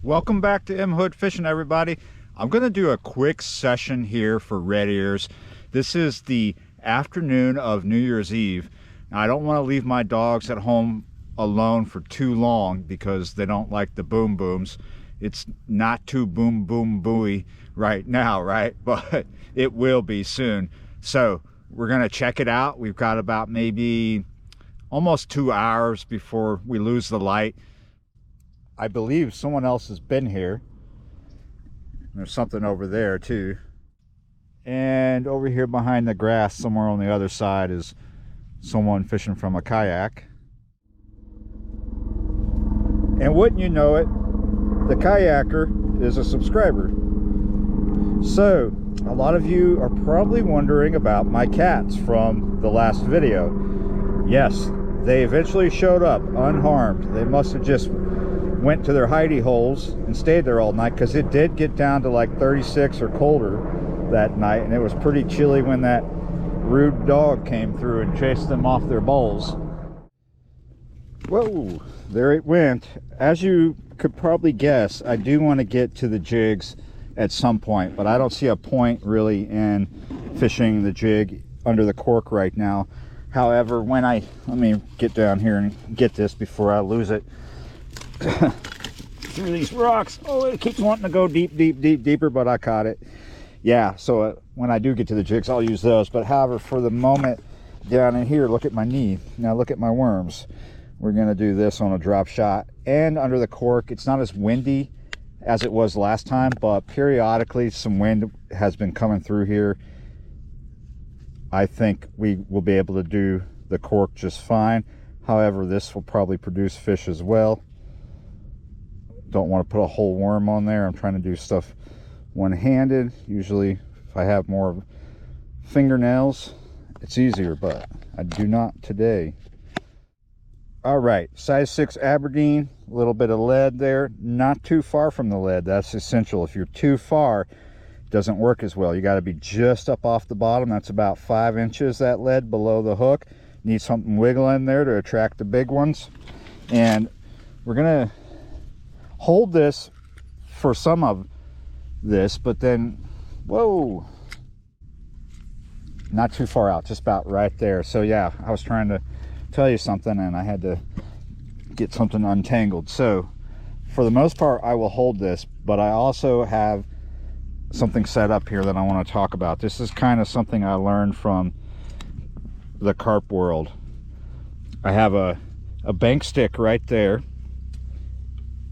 Welcome back to M Hood Fishing, everybody. I'm going to do a quick session here for red ears. This is the afternoon of New Year's Eve. Now, I don't want to leave my dogs at home alone for too long because they don't like the boom booms. It's not too boom boom booey right now, right? But it will be soon. So we're going to check it out. We've got about maybe almost 2 hours before we lose the light. I believe someone else has been here. There's something over there too. And over here behind the grass, somewhere on the other side, is someone fishing from a kayak. And wouldn't you know it, the kayaker is a subscriber. So, a lot of you are probably wondering about my cats from the last video. Yes, they eventually showed up unharmed. They must have just went to their hidey holes and stayed there all night, because it did get down to like 36 or colder that night, and it was pretty chilly when that rude dog came through and chased them off their bowls. Whoa, there it went. As you could probably guess, I do want to get to the jigs at some point, but I don't see a point really in fishing the jig under the cork right now. However, let me get down here and get this before I lose it through these rocks. Oh, it keeps wanting to go deeper, but I caught it. Yeah, so when I do get to the jigs, I'll use those. But however, for the moment, down in here, look at my knee. Now look at my worms. We're going to do this on a drop shot and under the cork. It's not as windy as it was last time, but periodically some wind has been coming through here. I think we will be able to do the cork just fine. However, this will probably produce fish as well. Don't want to put a whole worm on there. I'm trying to do stuff one-handed. Usually if I have more fingernails, it's easier, but I do not today. All right, size 6 Aberdeen, a little bit of lead there. Not too far from the lead. That's essential. If you're too far, it doesn't work as well. You got to be just up off the bottom. That's about 5 inches, that lead below the hook. Need something wiggling there to attract the big ones. And we're gonna hold this for some of this, but then, whoa, not too far out, just about right there. So yeah, I was trying to tell you something and I had to get something untangled. So for the most part, I will hold this, but I also have something set up here that I want to talk about. This is kind of something I learned from the carp world. I have a bank stick right there.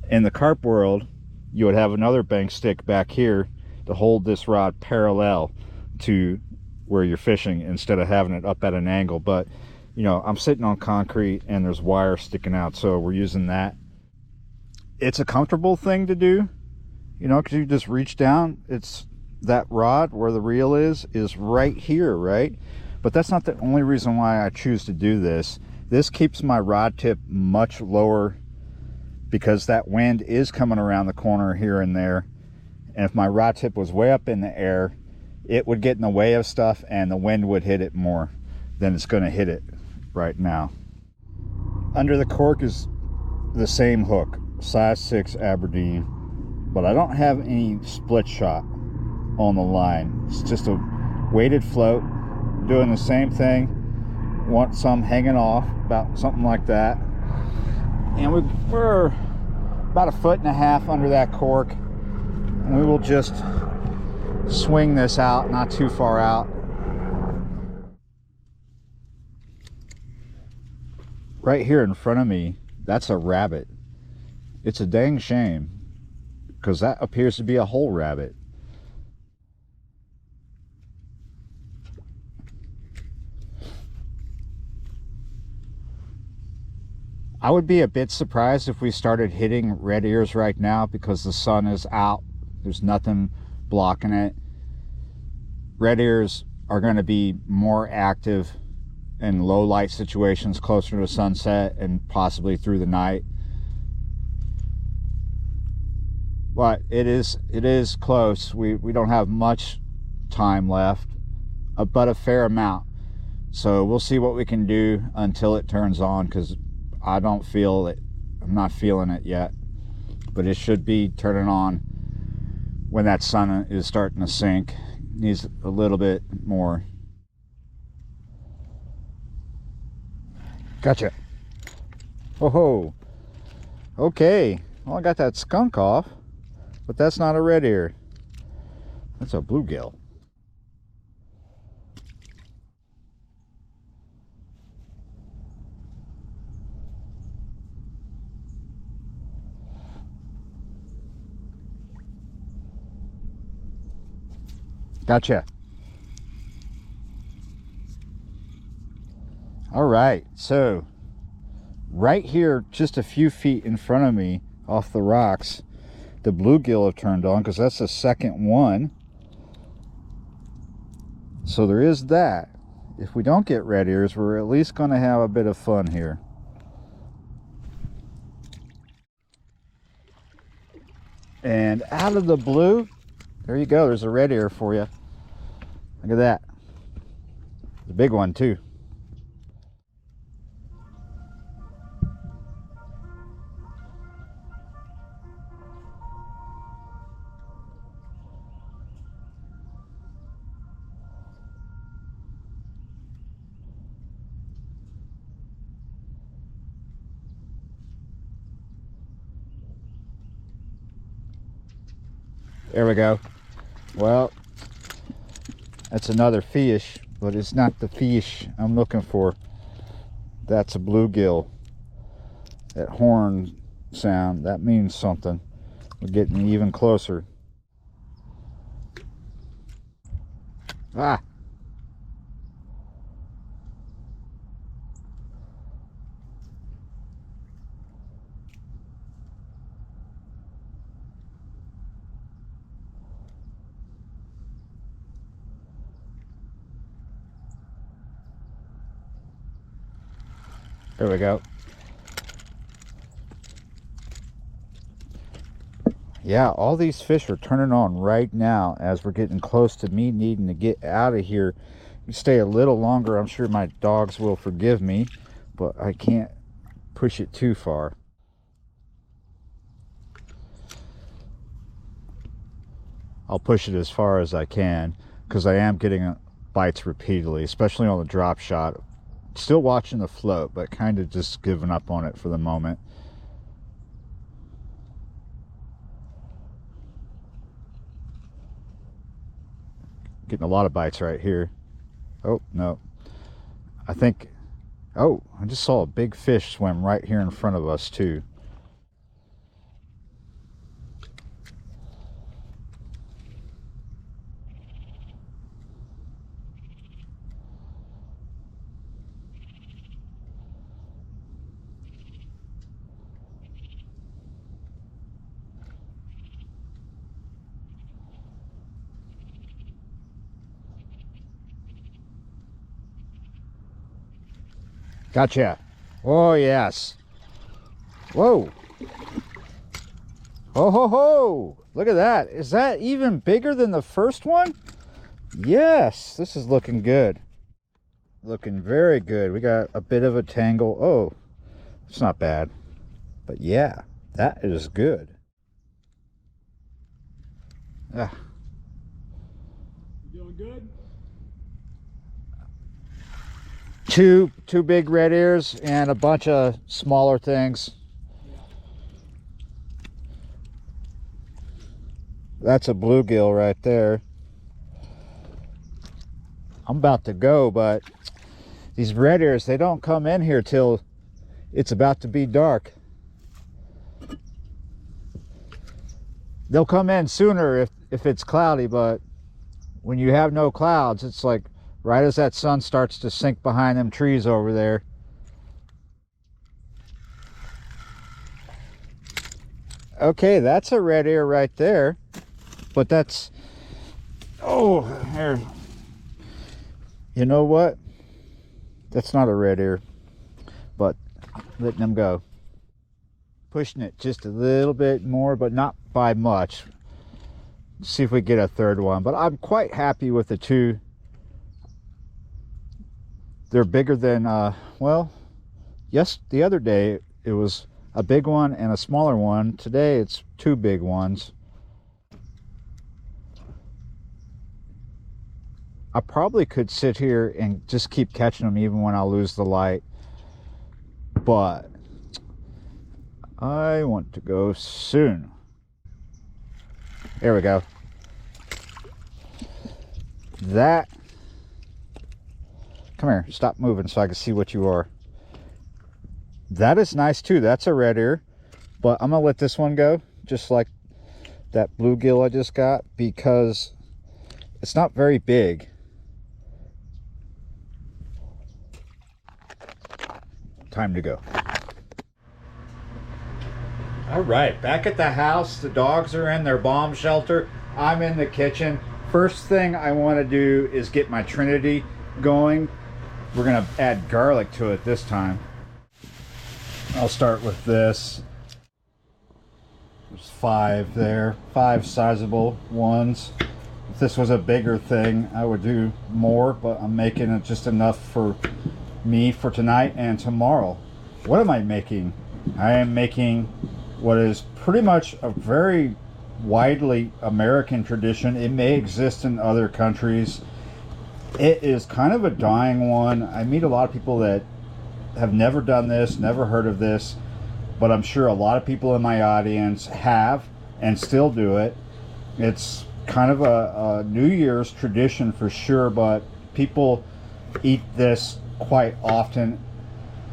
In the carp world, you would have another bank stick back here to hold this rod parallel to where you're fishing instead of having it up at an angle. But you know, I'm sitting on concrete and there's wire sticking out, so we're using that. It's a comfortable thing to do, you know, because you just reach down. It's that rod where the reel is right here, right? But that's not the only reason why I choose to do this. This keeps my rod tip much lower because that wind is coming around the corner here and there. And if my rod tip was way up in the air, it would get in the way of stuff and the wind would hit it more than it's going to hit it right now. Under the cork is the same hook, size 6 Aberdeen, but I don't have any split shot on the line. It's just a weighted float, doing the same thing. Want some hanging off, about something like that. And we're about 1.5 feet under that cork, and we will just swing this out, not too far out. Right here in front of me, that's a rabbit. It's a dang shame, because that appears to be a whole rabbit. I would be a bit surprised if we started hitting red ears right now because the sun is out. There's nothing blocking it. Red ears are going to be more active in low light situations closer to sunset and possibly through the night. But it is close. We don't have much time left, but a fair amount. So we'll see what we can do until it turns on, because I don't feel it. I'm not feeling it yet. but it should be turning on when that sun is starting to sink. Needs a little bit more. Gotcha. Oh ho. Okay, well, I got that skunk off, but that's not a red ear. That's a bluegill. Gotcha. All right, so right here, just a few feet in front of me off the rocks, the bluegill have turned on because that's the second one. So there is that. If we don't get red ears, we're at least going to have a bit of fun here. And out of the blue, there you go. There's a red ear for you. Look at that. It's a big one too. There we go. Well, that's another fish, but it's not the fish I'm looking for. That's a bluegill. That horn sound, that means something. We're getting even closer. Ah! There we go. Yeah, all these fish are turning on right now as we're getting close to me needing to get out of here. Stay a little longer. I'm sure my dogs will forgive me, but I can't push it too far. I'll push it as far as I can because I am getting bites repeatedly, especially on the drop shot. Still watching the float, but kind of just giving up on it for the moment. Getting a lot of bites right here. Oh, no. I think, oh, I just saw a big fish swim right here in front of us too. Gotcha. Oh, yes. Whoa. Oh, ho, ho. Look at that. Is that even bigger than the first one? Yes. This is looking good. Looking very good. We got a bit of a tangle. Oh, it's not bad. But yeah, that is good. Ah. You doing good? Two big red ears and a bunch of smaller things. That's a bluegill right there. I'm about to go, but these red ears, they don't come in here till it's about to be dark. They'll come in sooner if it's cloudy, but when you have no clouds, it's like right as that sun starts to sink behind them trees over there. Okay, that's a red ear right there. But that's, oh, there. You know what? That's not a red ear, but letting them go. Pushing it just a little bit more, but not by much. See if we get a third one. But I'm quite happy with the two. They're bigger than, well, yes, the other day it was a big one and a smaller one. Today it's two big ones. I probably could sit here and just keep catching them even when I lose the light, but I want to go soon. There we go. That, come here, stop moving so I can see what you are. That is nice too. That's a red ear, but I'm gonna let this one go, just like that bluegill I just got, because it's not very big. Time to go. All right, back at the house. The dogs are in their bomb shelter. I'm in the kitchen. First thing I want to do is get my Trinity going. We're gonna add garlic to it this time. I'll start with this. There's 5 there, 5 sizable ones. If this was a bigger thing, I would do more, but I'm making it just enough for me for tonight and tomorrow. What am I making? I am making what is pretty much a very widely American tradition. It may exist in other countries. It is kind of a dying one. I meet a lot of people that have never done this, never heard of this, but I'm sure a lot of people in my audience have and still do it. It's kind of a New Year's tradition for sure, but people eat this quite often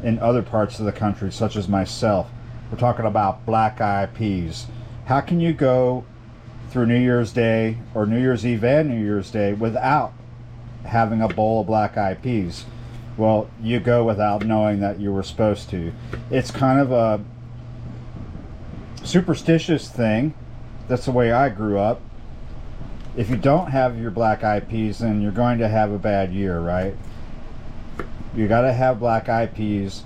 in other parts of the country, such as myself. We're talking about black-eyed peas. How can you go through New Year's Day or New Year's Eve and New Year's Day without having a bowl of black-eyed peas? Well, you go without knowing that you were supposed to. It's kind of a superstitious thing. That's the way I grew up. If you don't have your black-eyed peas, then you're going to have a bad year, right? You got to have black-eyed peas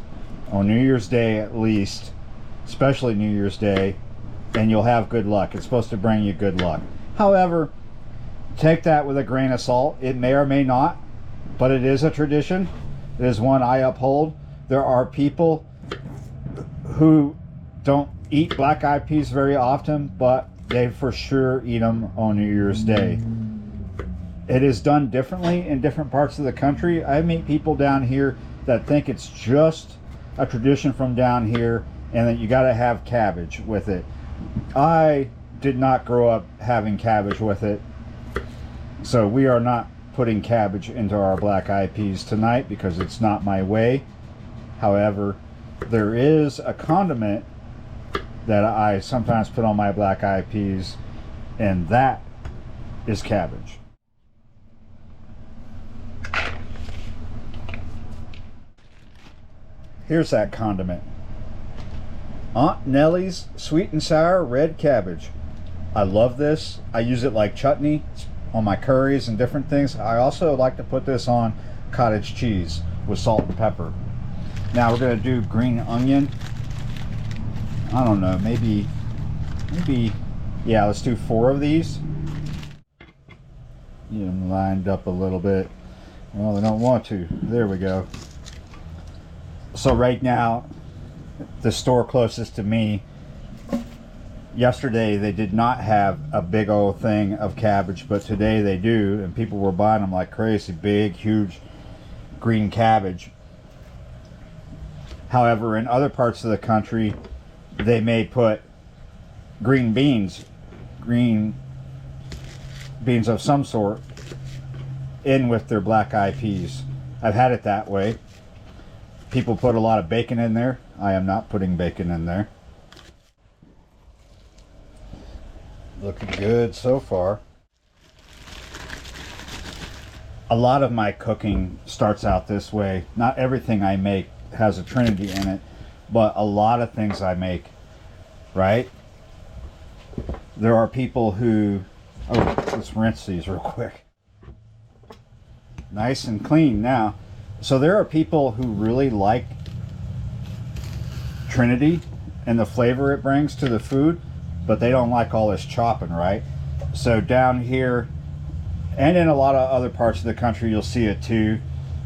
on New Year's Day at least, especially New Year's Day, and you'll have good luck. It's supposed to bring you good luck. However, take that with a grain of salt. It may or may not, but it is a tradition. It is one I uphold. There are people who don't eat black-eyed peas very often, but they for sure eat them on New Year's Day. It is done differently in different parts of the country. I meet people down here that think it's just a tradition from down here and that you got to have cabbage with it. I did not grow up having cabbage with it, so we are not putting cabbage into our black-eyed peas tonight because it's not my way. However, there is a condiment that I sometimes put on my black-eyed peas, and that is cabbage. Here's that condiment. Aunt Nellie's sweet and sour red cabbage. I love this. I use it like chutney on my curries and different things. I also like to put this on cottage cheese with salt and pepper. Now we're going to do green onion. I don't know, maybe, yeah, let's do 4 of these. Get them lined up a little bit. Well, I don't want to. There we go. So right now, the store closest to me, yesterday they did not have a big old thing of cabbage, but today they do, and people were buying them like crazy. Big, huge green cabbage. However, in other parts of the country, they may put green beans of some sort in with their black-eyed peas. I've had it that way. People put a lot of bacon in there. I am not putting bacon in there. Looking good so far. A lot of my cooking starts out this way. Not everything I make has a Trinity in it, but a lot of things I make, right? There are people who, oh, let's rinse these real quick. Nice and clean now. So there are people who really like Trinity and the flavor it brings to the food, but they don't like all this chopping, right? So down here, and in a lot of other parts of the country, you'll see it too,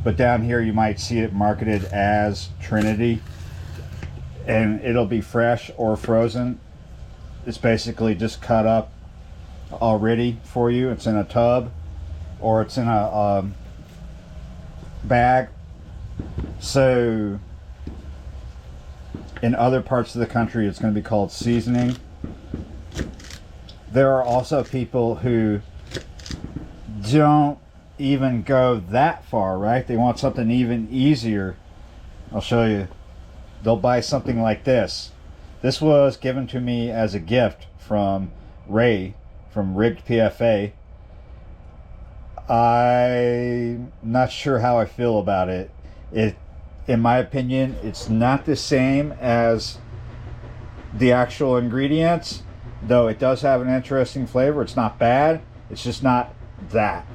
but down here you might see it marketed as Trinity. and it'll be fresh or frozen. It's basically just cut up already for you. It's in a tub or it's in a bag. So in other parts of the country it's going to be called seasoning. There are also people who don't even go that far, right? They want something even easier. I'll show you. They'll buy something like this. This was given to me as a gift from Ray from Rigged PFA. I'm not sure how I feel about it. In my opinion, it's not the same as the actual ingredients, though it does have an interesting flavor. It's not bad. It's just not that.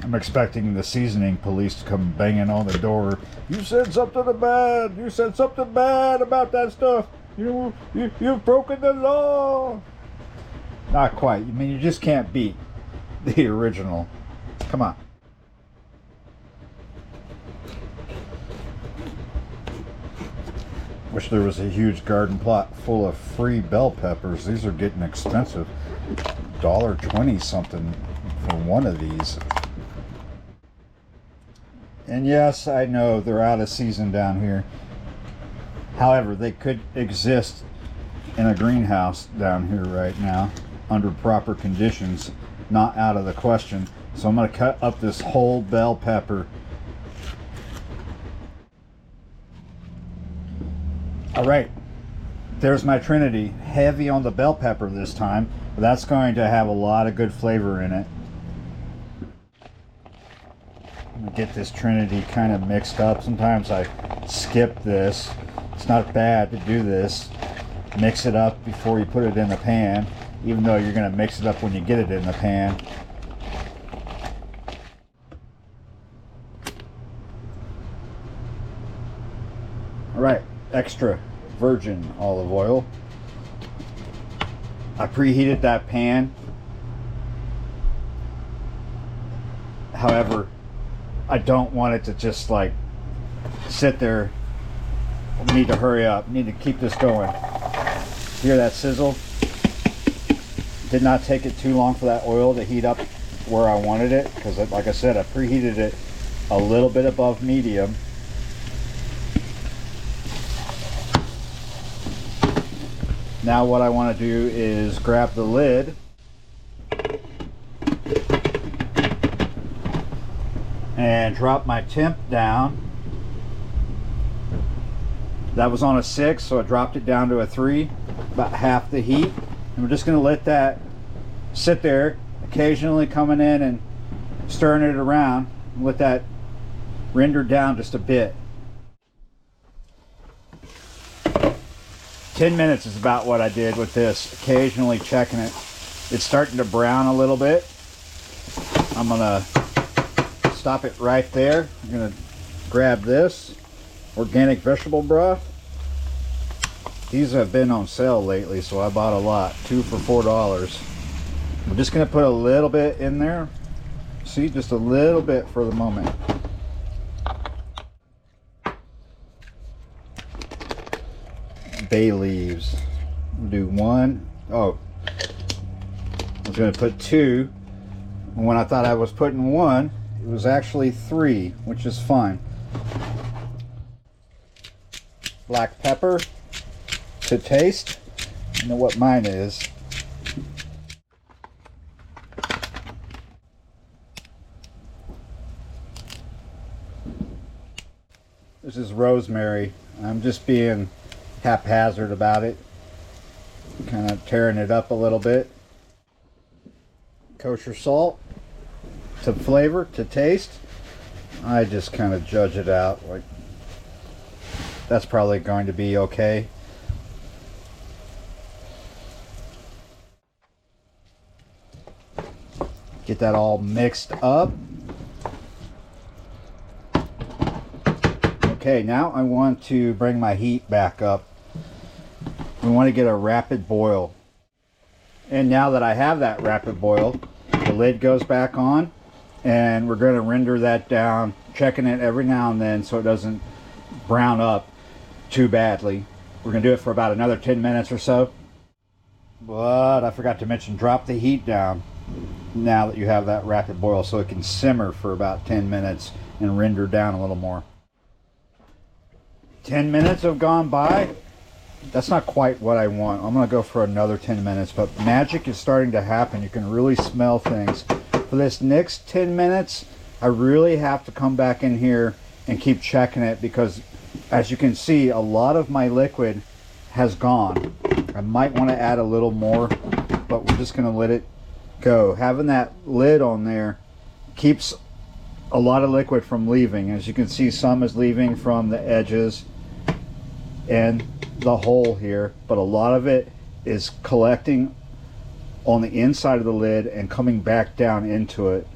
I'm expecting the seasoning police to come banging on the door. You said something bad. You said something bad about that stuff. You've broken the law. Not quite. I mean, you just can't beat the original. Come on. Wish there was a huge garden plot full of free bell peppers. These are getting expensive. $1.20 something for one of these. And yes, I know they're out of season down here. However, they could exist in a greenhouse down here right now under proper conditions. Not out of the question. So I'm going to cut up this whole bell pepper. Alright, there's my trinity. Heavy on the bell pepper this time, but that's going to have a lot of good flavor in it. I'm going to get this trinity kind of mixed up. Sometimes I skip this. It's not bad to do this. Mix it up before you put it in the pan, even though you're going to mix it up when you get it in the pan. Alright, extra virgin olive oil. I preheated that pan. However, I don't want it to just like sit there. We need to hurry up. We need to keep this going. Hear that sizzle? Did not take it too long for that oil to heat up where I wanted it, because like I said, I preheated it a little bit above medium. Now what I want to do is grab the lid and drop my temp down. That was on a 6, so I dropped it down to a 3, about half the heat. And we're just going to let that sit there, occasionally coming in and stirring it around, and let that render down just a bit. 10 minutes is about what I did with this, occasionally checking it. It's starting to brown a little bit. I'm going to stop it right there. I'm going to grab this organic vegetable broth. These have been on sale lately, so I bought a lot, 2 for $4. I'm just going to put a little bit in there. See, just a little bit for the moment. Bay leaves. Do 1. Oh, I was going to put 2. And when I thought I was putting 1, it was actually 3, which is fine. Black pepper to taste. You know what mine is. This is rosemary. I'm just being haphazard about it, kind of tearing it up a little bit. Kosher salt to flavor, to taste. I just kind of judge it out, like that's probably going to be okay. Get that all mixed up. Okay, now I want to bring my heat back up. We want to get a rapid boil. And now that I have that rapid boil, the lid goes back on, and we're going to render that down, checking it every now and then so it doesn't brown up too badly. We're gonna do it for about another 10 minutes or so. But I forgot to mention, drop the heat down now that you have that rapid boil so it can simmer for about 10 minutes and render down a little more. 10 minutes have gone by. That's not quite what I want. I'm gonna go for another 10 minutes, but magic is starting to happen. You can really smell things. For this next 10 minutes, I really have to come back in here and keep checking it, because as you can see, a lot of my liquid has gone. I might want to add a little more, but we're just going to let it go. Having that lid on there keeps a lot of liquid from leaving. As you can see, some is leaving from the edges and the hole here, but a lot of it is collecting on the inside of the lid and coming back down into it.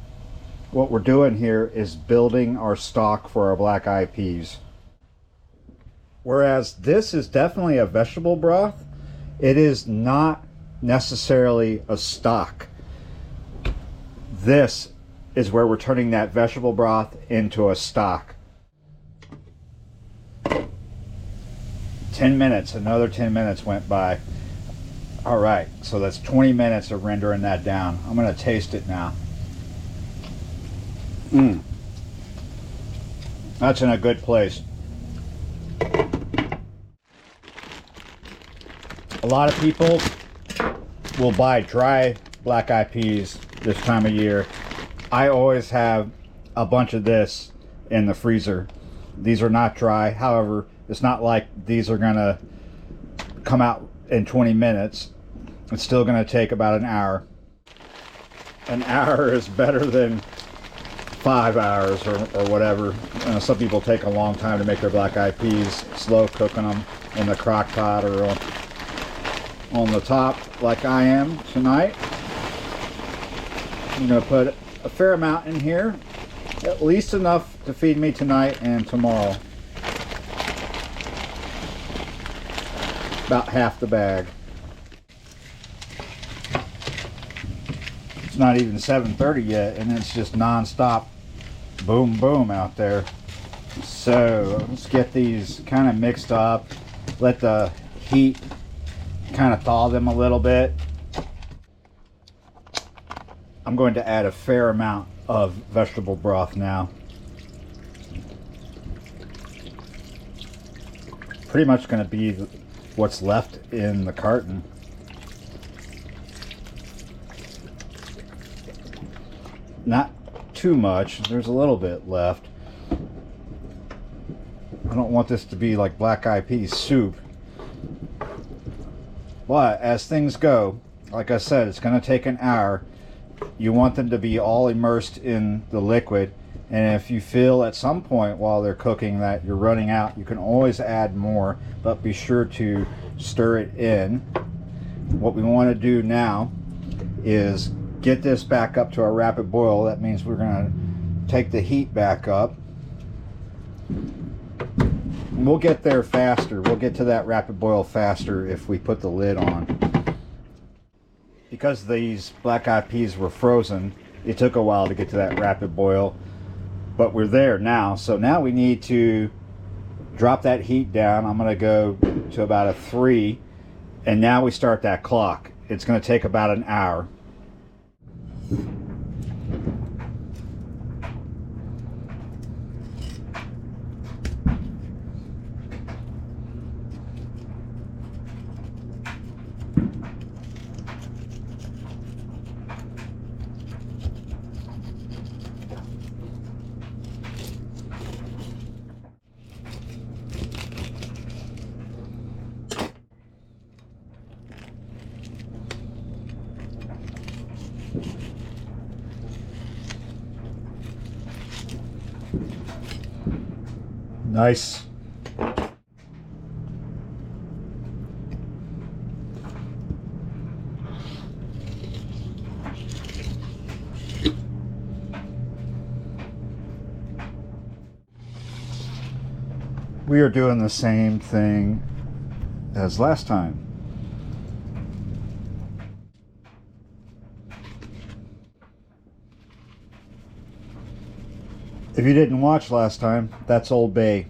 What we're doing here is building our stock for our black eyed peas. Whereas this is definitely a vegetable broth, it is not necessarily a stock. This is where we're turning that vegetable broth into a stock. 10 minutes, another 10 minutes went by. All right, so that's 20 minutes of rendering that down. I'm gonna taste it now. That's in a good place. A lot of people will buy dry black eyed peas this time of year. I always have a bunch of this in the freezer. These are not dry. However, it's not like these are gonna come out in 20 minutes. It's still gonna take about an hour. An hour is better than 5 hours or whatever. Some people take a long time to make their black eyed peas, slow cooking them in the crock pot or on the top like I am tonight. I'm going to put a fair amount in here, at least enough to feed me tonight and tomorrow. About half the bag. It's not even 7:30 yet and it's just non-stop boom boom out there. So let's get these kind of mixed up, let the heat kind of thaw them a little bit. I'm going to add a fair amount of vegetable broth now. Pretty much going to be what's left in the carton. Not too much, there's a little bit left. I don't want this to be like black eyed peas soup. But as things go, like I said, it's going to take an hour. You want them to be all immersed in the liquid, and if you feel at some point while they're cooking that you're running out, you can always add more, but be sure to stir it in. What we want to do now is get this back up to a rapid boil. That means we're going to take the heat back up. We'll get there faster. We'll get to that rapid boil faster if we put the lid on. Because these black eyed peas were frozen, it took a while to get to that rapid boil, but we're there now. So now we need to drop that heat down. I'm going to go to about a 3, and now we start that clock. It's going to take about an hour. Nice. We are doing the same thing as last time. If you didn't watch last time, that's Old Bay.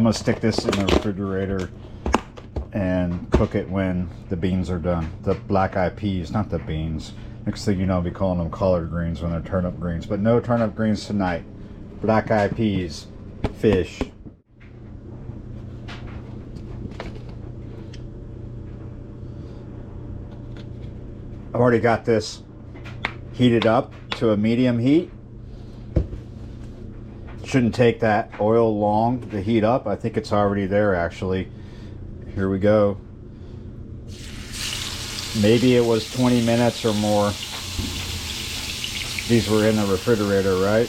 I'm gonna stick this in the refrigerator and cook it when the beans are done. The black eyed peas, not the beans. Next thing you know, I'll be calling them collard greens when they're turnip greens. But no turnip greens tonight. Black eyed peas, fish. I've already got this heated up to a medium heat. Shouldn't take that oil long to heat up. I think it's already there actually. Here we go. Maybe it was 20 minutes or more. These were in the refrigerator, right?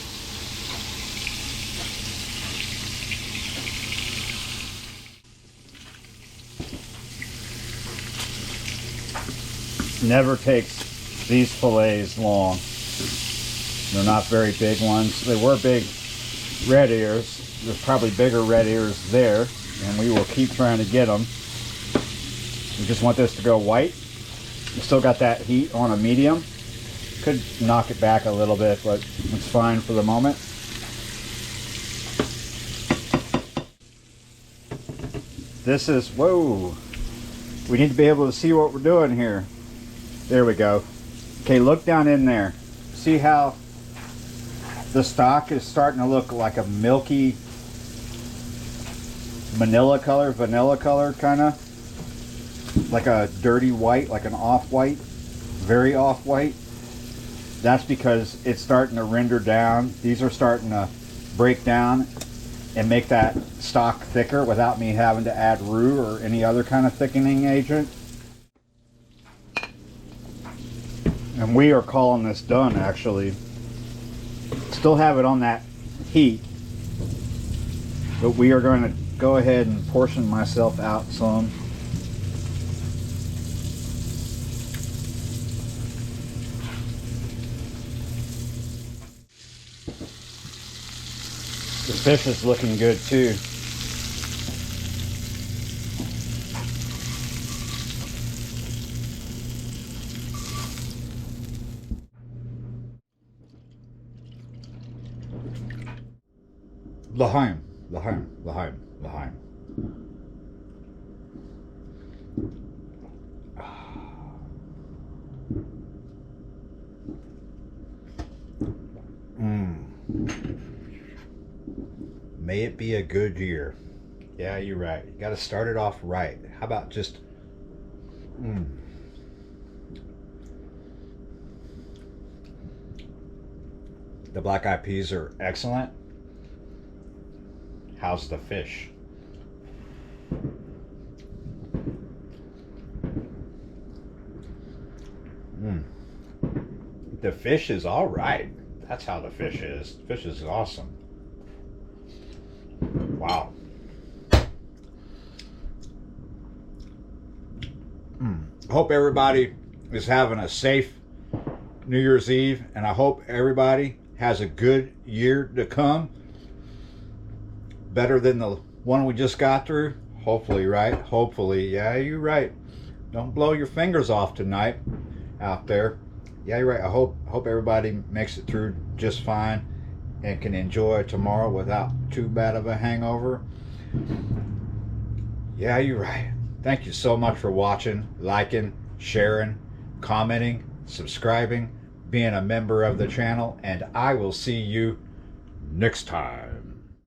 Never takes these fillets long. They're not very big ones. They were big red ears. There's probably bigger red ears there, and we will keep trying to get them. We just want this to go white. We still got that heat on a medium. Could knock it back a little bit, but it's fine for the moment. This is, whoa, we need to be able to see what we're doing here. There we go. Okay, look down in there. See how the stock is starting to look like a milky vanilla color kind of. Like a dirty white, like an off-white, very off-white. That's because it's starting to render down. These are starting to break down and make that stock thicker without me having to add roux or any other kind of thickening agent. And we are calling this done actually. Still have it on that heat, but we are going to go ahead and portion myself out some. The fish is looking good too. L'chaim, l'chaim, l'chaim, l'chaim. May it be a good year. Yeah, you're right. You got to start it off right. How about just The black eyed peas are excellent. How's the fish? The fish is all right. That's how the fish is. Fish is awesome. Wow. I hope everybody is having a safe New Year's Eve, and I hope everybody has a good year to come. Better than the one we just got through. Hopefully, right? Hopefully. Yeah, you're right. Don't blow your fingers off tonight out there. Yeah, you're right. I hope everybody makes it through just fine and can enjoy tomorrow without too bad of a hangover. Yeah, you're right. Thank you so much for watching, liking, sharing, commenting, subscribing, being a member of the channel, and I will see you next time.